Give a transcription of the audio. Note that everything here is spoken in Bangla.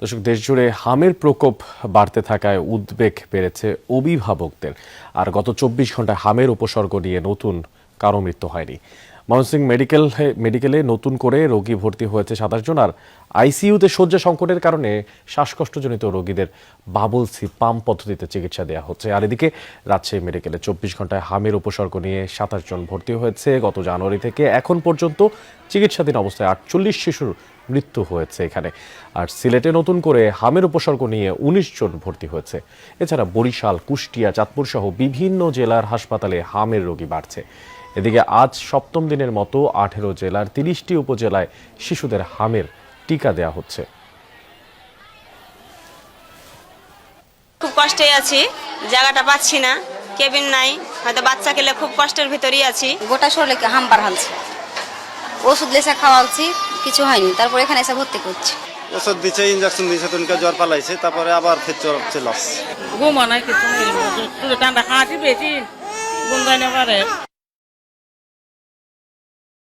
দর্শক, দেশজুড়ে হামের প্রকোপ বাড়তে থাকায় উদ্বেগ বেড়েছে অভিভাবকদের। আর গত 24 ঘন্টায় হামের উপসর্গ নিয়ে নতুন কারো মৃত্যু হয়নি। ময়মনসিংহ মেডিকেলে নতুন করে রোগী ভর্তি হয়েছে 27 জন। আর আইসিইউতে শয্যা সংকটের কারণে শ্বাসকষ্টজনিত রোগীদের বাবল সি পাম্প পদ্ধতিতে চিকিৎসা দেওয়া হচ্ছে। আর এদিকে রাজশাহী মেডিকেলে 24 ঘন্টায় হামের উপসর্গ নিয়ে 27 জন ভর্তি হয়েছে। গত জানুয়ারি থেকে এখন পর্যন্ত চিকিৎসাধীন অবস্থায় 48 শিশুর মৃত্যু হয়েছে এখানে। আর সিলেটে নতুন করে হামের উপসর্গ নিয়ে 19 জন ভর্তি হয়েছে। এছাড়া বরিশাল, কুষ্টিয়া, চাঁদপুর সহ বিভিন্ন জেলার হাসপাতালে হামের রোগী বাড়ছে। এদিকে আজ সপ্তম দিনের মতো 18 জেলার 30টি উপজেলায় শিশুদের হামের টিকা দেওয়া হচ্ছে। খুব কষ্টে আছি, জায়গাটা পাচ্ছি না, কেবিন নাই, হয়তো বাচ্চা গেলে খুব কষ্টের ভিতরেই আছি। গোটা শরীরে হাম বার হালছে, ওষুধ লেসা খাওয়ালছি, কিছু হয়নি। তারপর এখানে এসে ভর্তি করছি। ওষুধ দিচ্ছে, ইঞ্জেকশন দিচ্ছে, তুমি জ্বর পালাইছে, তারপরে আবার ফের জ্বর হচ্ছে লস। ঘুমানায় কিছু নেই, ঠান্ডা খাওয়াছি বেশি গুন যায় না পারে।